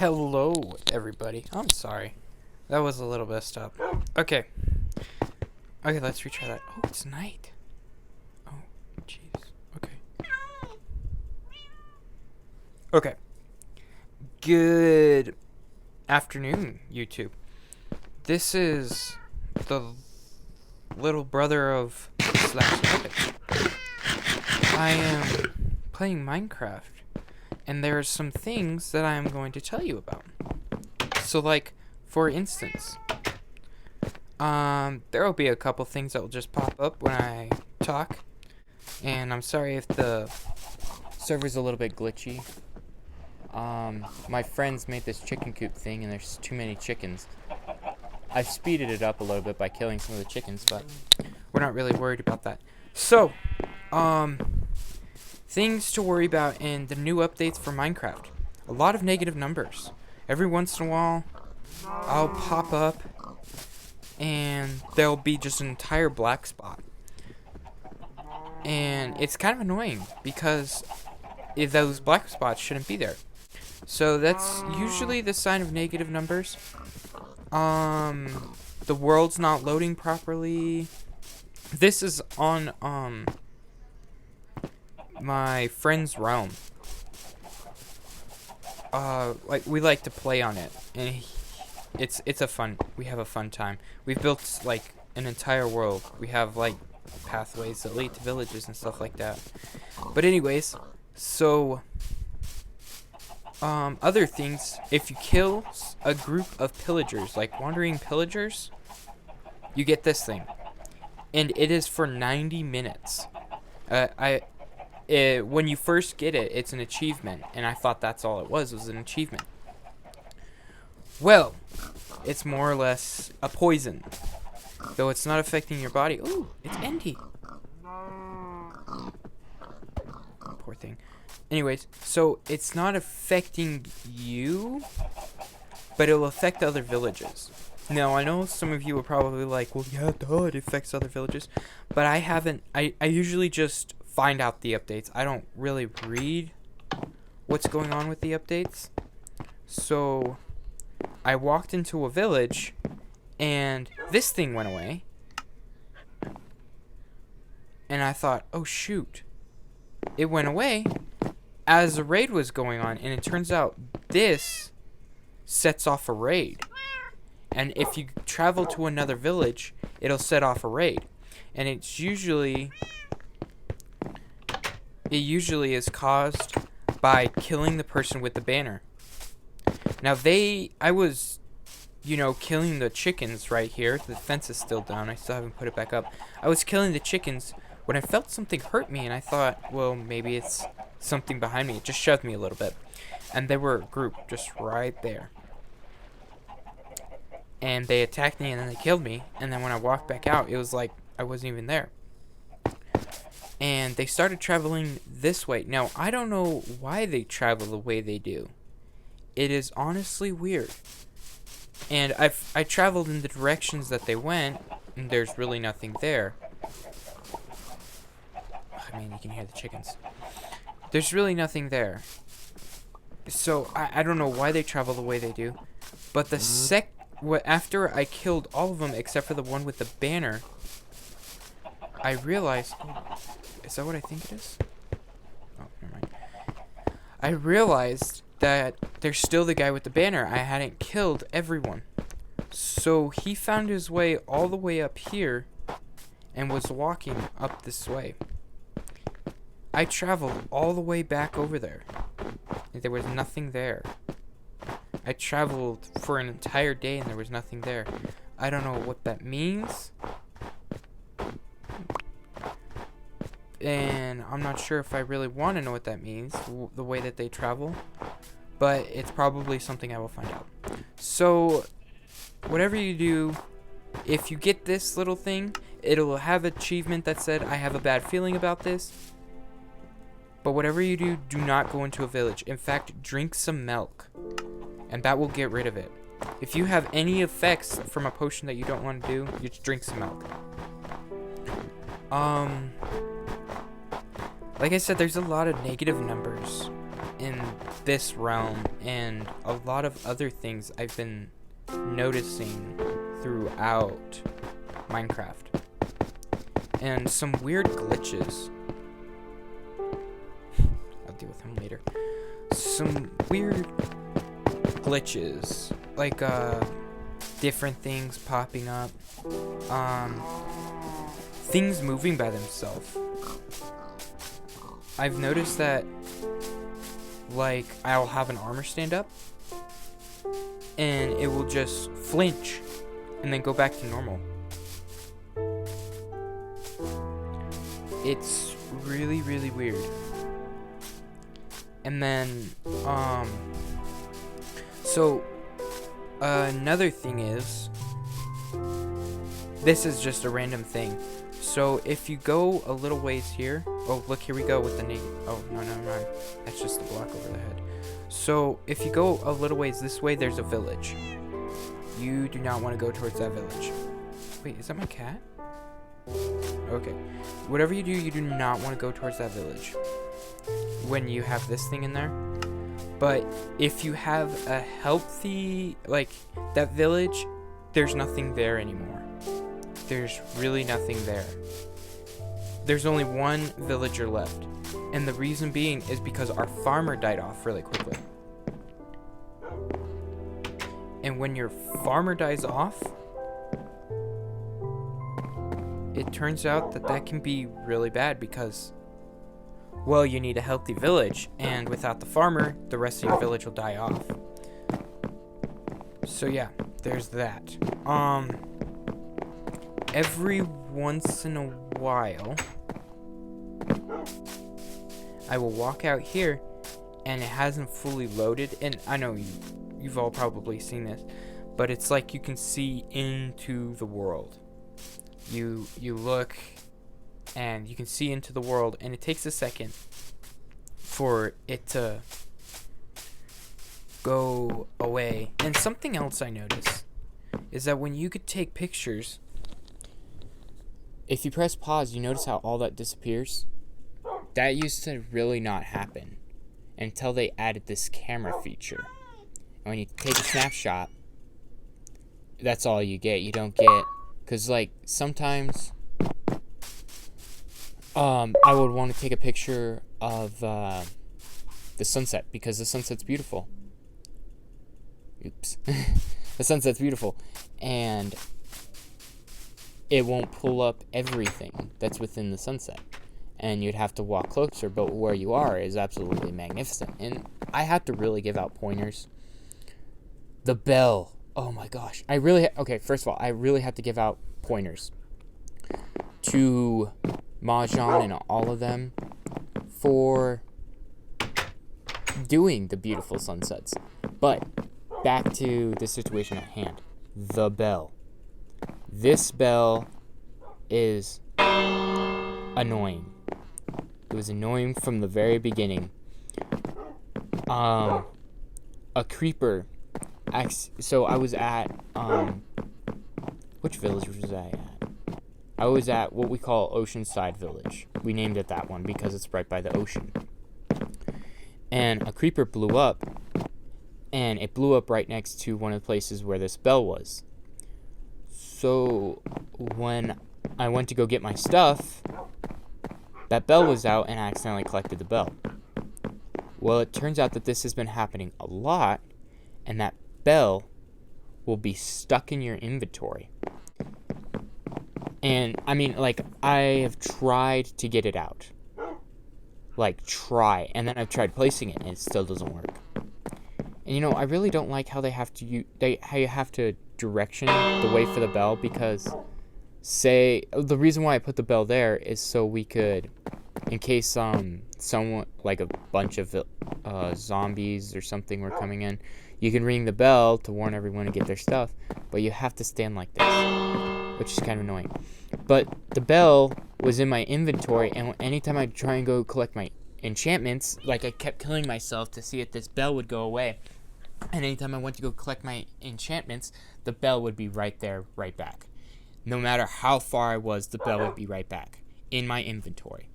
Hello, everybody. I'm sorry. That was a little messed up. Okay. Okay, let's retry that. Oh, it's night. Oh, jeez. Okay. Okay. Good afternoon, YouTube. This is the little brother of Slash Epic. I am playing Minecraft, and there are some things that I am going to tell you about. So, like, for instance, there will be a couple things that will just pop up when I talk, and I'm sorry if the server's a little bit glitchy. My friends made this chicken coop thing, and there's too many chickens. I've speeded it up a little bit by killing some of the chickens, but we're not really worried about that. So, things to worry about in the new updates for Minecraft. A lot of negative numbers. Every once in a while, I'll pop up, and there'll be just an entire black spot. And it's kind of annoying, because those black spots shouldn't be there. So that's usually the sign of negative numbers. The world's not loading properly. This is on, my friend's realm. Like, we like to play on it, and we have a fun time. We've built, like, an entire world. We have, like, pathways that lead to villages and stuff like that. But anyways, so, other things, if you kill a group of pillagers, like wandering pillagers, you get this thing. And it is for 90 minutes. When you first get it, it's an achievement, and I thought that's all it was an achievement. Well, it's more or less a poison, though it's not affecting your body. Ooh, it's Endy. Poor thing. Anyways, so it's not affecting you, but it'll affect other villages. Now, I know some of you are probably like, well, yeah, duh, it affects other villages, but I haven't. I usually just find out the updates. I don't really read what's going on with the updates. So I walked into a village, and this thing went away, and I thought, oh shoot, it went away as a raid was going on, and it turns out this sets off a raid. And if you travel to another village, it'll set off a raid. And it usually is caused by killing the person with the banner. Now I was, killing the chickens right here. The fence is still down. I still haven't put it back up. I was killing the chickens when I felt something hurt me, and I thought, well, maybe it's something behind me. It just shoved me a little bit. And they were a group just right there. And they attacked me, and then they killed me. And then when I walked back out, it was like I wasn't even there. And they started traveling this way. Now, I don't know why they travel the way they do. It is honestly weird. And I traveled in the directions that they went, and there's really nothing there. I mean, you can hear the chickens. There's really nothing there. So, I don't know why they travel the way they do. But after I killed all of them except for the one with the banner, I realized... Is that what I think it is? Oh, never mind. I realized that there's still the guy with the banner. I hadn't killed everyone. So he found his way all the way up here and was walking up this way. I traveled all the way back over there. There was nothing there. I traveled for an entire day and there was nothing there. I don't know what that means. And I'm not sure if I really want to know what that means, the way that they travel. But it's probably something I will find out. So, whatever you do, if you get this little thing, it'll have an achievement that said, I have a bad feeling about this. But whatever you do, do not go into a village. In fact, drink some milk. And that will get rid of it. If you have any effects from a potion that you don't want to do, you just drink some milk. Like I said, there's a lot of negative numbers. in this realm and a lot of other things I've been noticing throughout Minecraft. And some weird glitches. I'll deal with him later. Some weird glitches. Like, different things popping up. Things moving by themselves. I've noticed that, like, I'll have an armor stand up, and it will just flinch, and then go back to normal. It's really, really weird. And then, so, another thing is, this is just a random thing. So, if you go a little ways here, oh, look, here we go with the name. Oh, no, that's just the block over the head. So, if you go a little ways this way, there's a village. You do not want to go towards that village. Wait, is that my cat? Okay. Whatever you do, you do not want to go towards that village when you have this thing in there. But if you have a healthy, like, that village, there's nothing there anymore. There's really nothing there. There's only one villager left. And the reason being is because our farmer died off really quickly. And when your farmer dies off, it turns out that that can be really bad because, well, you need a healthy village, and without the farmer, the rest of your village will die off. So yeah, there's that. Every once in a while, I will walk out here, and it hasn't fully loaded, and I know you've all probably seen this, but it's like you can see into the world. You look, and you can see into the world, and it takes a second for it to go away. And something else I noticed is that when you could take pictures, if you press pause, you notice how all that disappears? That used to really not happen until they added this camera feature. And when you take a snapshot, that's all you get. You don't get, because like sometimes I would want to take a picture of the sunset because the sunset's beautiful. Oops. The sunset's beautiful, and it won't pull up everything that's within the sunset, and you'd have to walk closer, but where you are is absolutely magnificent. And I have to really give out pointers. The bell, oh my gosh, okay, first of all, I really have to give out pointers to Mahjong and all of them for doing the beautiful sunsets. But back to the situation at hand, the bell. This bell is annoying. It was annoying from the very beginning. A creeper. So I was at which village was I at? I was at what we call Oceanside Village. We named it that one because it's right by the ocean. And a creeper blew up, and it blew up right next to one of the places where this bell was. So when I went to go get my stuff, that bell was out, and I accidentally collected the bell. Well, it turns out that this has been happening a lot, and that bell will be stuck in your inventory. And, I mean, like, I have tried to get it out. Like, and then I've tried placing it, and it still doesn't work. And, you know, I really don't like how how you have to direction the way for the bell, because, the reason why I put the bell there is so we could, in case someone, like a bunch of zombies or something were coming in, you can ring the bell to warn everyone to get their stuff, but you have to stand like this, which is kind of annoying. But the bell was in my inventory, and anytime I try and go collect my enchantments, like, I kept killing myself to see if this bell would go away. And anytime I went to go collect my enchantments, the bell would be right there, right back. No matter how far I was, the bell would be right back in my inventory.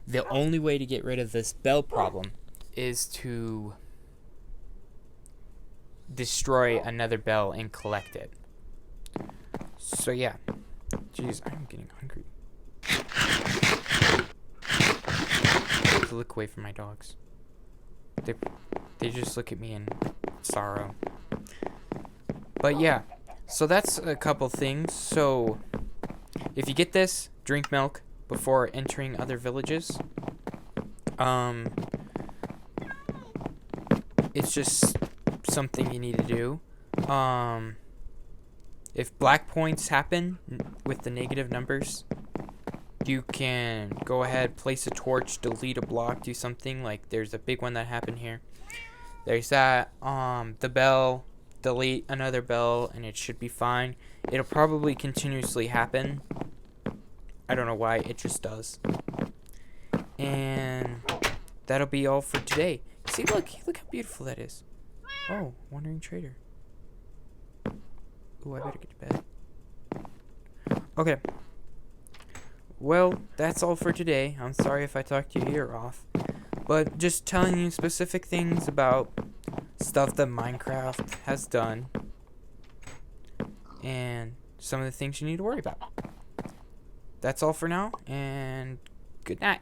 The only way to get rid of this bell problem is to destroy another bell and collect it. So yeah. Jeez, I'm getting hungry. I have to look away from my dogs. They just look at me in sorrow. But yeah, so that's a couple things. So if you get this, drink milk before entering other villages. It's just something you need to do. If black points happen with the negative numbers, you can go ahead, place a torch, delete a block, do something. Like there's a big one that happened here. There's that. The bell, delete another bell, and it should be fine. It'll probably continuously happen. I don't know why, it just does. And that'll be all for today. See, look how beautiful that is. Oh, wandering trader. Ooh, I better get to bed. Okay. Well, that's all for today. I'm sorry if I talked your ear off. But just telling you specific things about stuff that Minecraft has done. And some of the things you need to worry about. That's all for now, and good night.